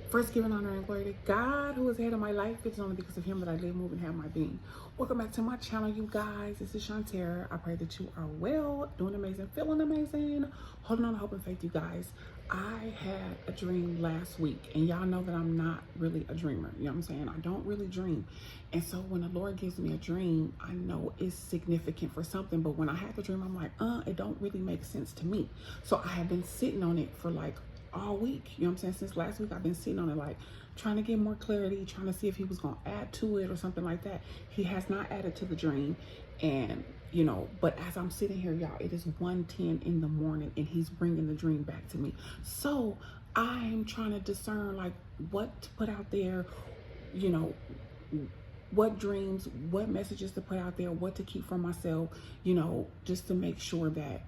First, giving honor and glory to God, who is the head of my life. It's only because of Him that I live, move, and have my being. Welcome back to my channel, you guys. This is Shantera. I pray that you are well, doing amazing, feeling amazing, holding on to hope and faith, you guys. I had a dream last week, and y'all know that I'm not really a dreamer. You know what I'm saying? I don't really dream. And so when the Lord gives me a dream, I know it's significant for something. But when I had the dream, I'm like, it don't really make sense to me. So I have been sitting on it for like all week. You know what I'm saying? Since last week, I've been sitting on it, like trying to get more clarity, trying to see if he was going to add to it or something like that. He has not added to the dream. And, you know, but as I'm sitting here, y'all, it is 1:10 in the morning and he's bringing the dream back to me. So I'm trying to discern like what to put out there, you know, what dreams, what messages to put out there, what to keep for myself, you know, just to make sure that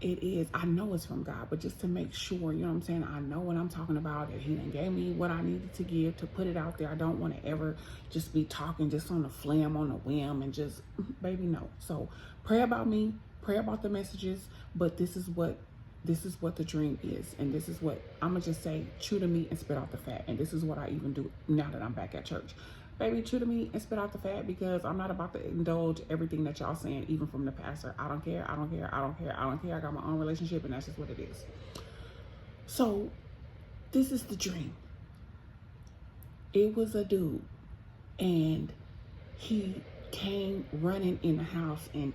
it is, I know it's from God, but just to make sure, you know what I'm saying, I know what I'm talking about, that he done gave me what I needed to give to put it out there. I don't want to ever just be talking just on a flam, on a whim, and just, baby, no. So pray about me, pray about the messages, but this is what the dream is. And this is what, I'm going to just say, chew the meat and spit out the fat. And this is what I even do now that I'm back at church. Baby, chew the meat and spit out the fat, because I'm not about to indulge everything that y'all saying, even from the pastor. I don't care, I don't care, I don't care, I don't care. I got my own relationship, and that's just what it is. So this is the dream. It was a dude, and he came running in the house and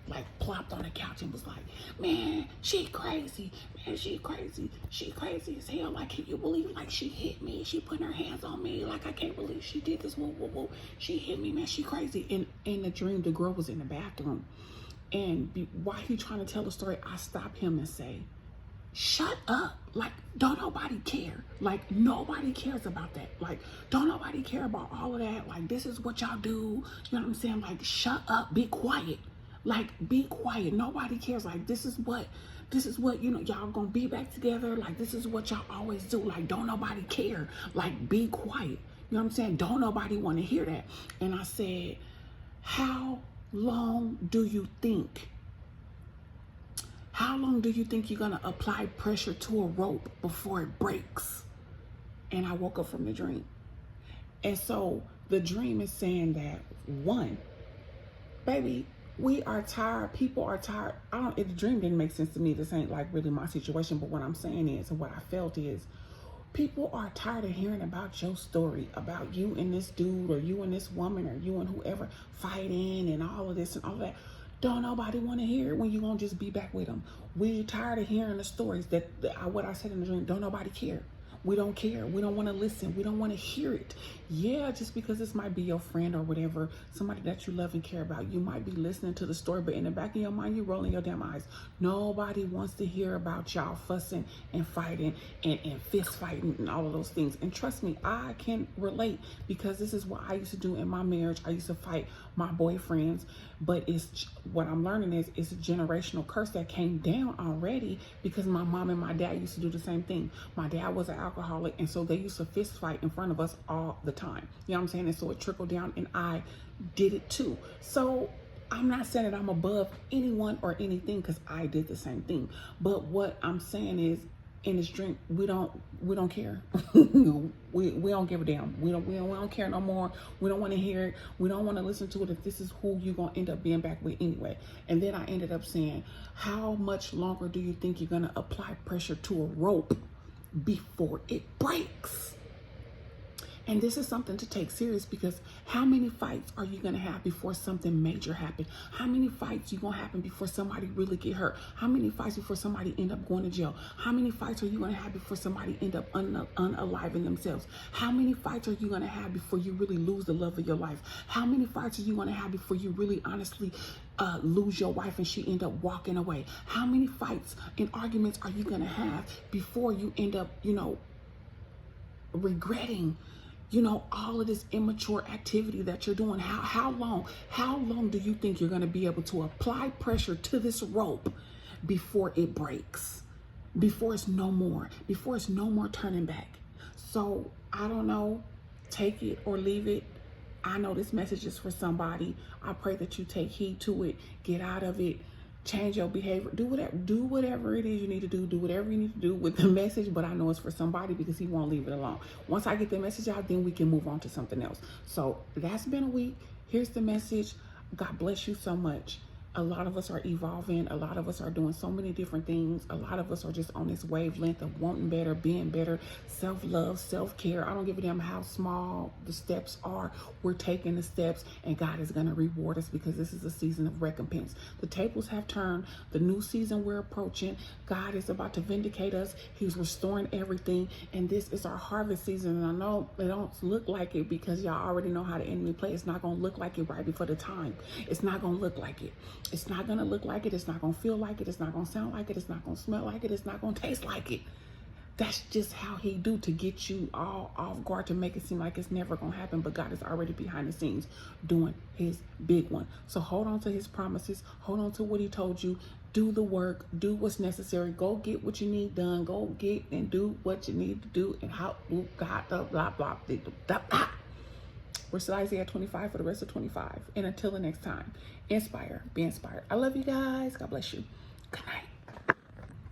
like plopped on the couch and was like, man, she crazy, man, she crazy as hell. Like, can you believe, like, she hit me, she put her hands on me, like, I can't believe she did this, whoa, whoa, whoa, she hit me, man, she crazy. And in the dream, the girl was in the bathroom, and while he trying to tell the story, I stop him and say, shut up. Like, don't nobody care. Like, nobody cares about that. Like, don't nobody care about all of that. Like, this is what y'all do. You know what I'm saying? Like, shut up, be quiet. Like, be quiet. Nobody cares. Like, this is what, you know, y'all gonna be back together. Like, this is what y'all always do. Like, don't nobody care. Like, be quiet. You know what I'm saying? Don't nobody want to hear that. And I said, how long do you think you're going to apply pressure to a rope before it breaks? And I woke up from the dream. And so the dream is saying that, one, baby, we are tired. People are tired. The dream didn't make sense to me. This ain't like really my situation. But what I'm saying is, and what I felt is, people are tired of hearing about your story, about you and this dude, or you and this woman, or you and whoever fighting and all of this and all that. Don't nobody want to hear it when you won't just be back with them. We're tired of hearing the stories what I said in the dream. Don't nobody care. We don't care. We don't want to listen. We don't want to hear it. Yeah, just because this might be your friend or whatever, somebody that you love and care about, you might be listening to the story, but in the back of your mind, you're rolling your damn eyes. Nobody wants to hear about y'all fussing and fighting and fist fighting and all of those things. And trust me, I can relate, because this is what I used to do in my marriage. I used to fight my boyfriends, but what I'm learning is it's a generational curse that came down already, because my mom and my dad used to do the same thing. My dad was an alcoholic, and so they used to fist fight in front of us all the time. You know what I'm saying? And so it trickled down, and I did it too. So I'm not saying that I'm above anyone or anything, because I did the same thing. But what I'm saying is, in this dream, we don't care. we don't give a damn. We don't care no more. We don't want to hear it. We don't want to listen to it if this is who you're gonna end up being back with anyway. And then I ended up saying, how much longer do you think you're gonna apply pressure to a rope before it breaks? And this is something to take serious, because how many fights are you going to have before something major happens? How many fights you going to happen before somebody really get hurt? How many fights before somebody end up going to jail? How many fights are you going to have before somebody end up unaliving themselves? How many fights are you going to have before you really lose the love of your life? How many fights are you going to have before you really honestly lose your wife and she end up walking away? How many fights and arguments are you going to have before you end up, you know, regretting, you know, all of this immature activity that you're doing? How long do you think you're going to be able to apply pressure to this rope before it breaks, before it's no more turning back? So I don't know, take it or leave it. I know this message is for somebody. I pray that you take heed to it, get out of it, change your behavior, do whatever it is you need to do whatever you need to do with the message. But I know it's for somebody because he won't leave it alone. Once I get the message out, then we can move on to something else. So that's been a week. Here's the message. God bless you so much. A lot of us are evolving. A lot of us are doing so many different things. A lot of us are just on this wavelength of wanting better, being better, self-love, self-care. I don't give a damn how small the steps are. We're taking the steps, and God is going to reward us because this is a season of recompense. The tables have turned. The new season we're approaching. God is about to vindicate us. He's restoring everything, and this is our harvest season. And I know it don't look like it because y'all already know how the enemy plays. It's not going to look like it right before the time. It's not going to look like it. It's not going to look like it. It's not going to feel like it. It's not going to sound like it. It's not going to smell like it. It's not going to taste like it. That's just how he do to get you all off guard, to make it seem like it's never going to happen. But God is already behind the scenes doing his big one. So hold on to his promises. Hold on to what he told you. Do the work. Do what's necessary. Go get what you need done. Go get and do what you need to do. And how God, blah, blah, blah. We're still Isaiah 25 for the rest of 25. And until the next time, inspire, be inspired. I love you guys. God bless you. Good night.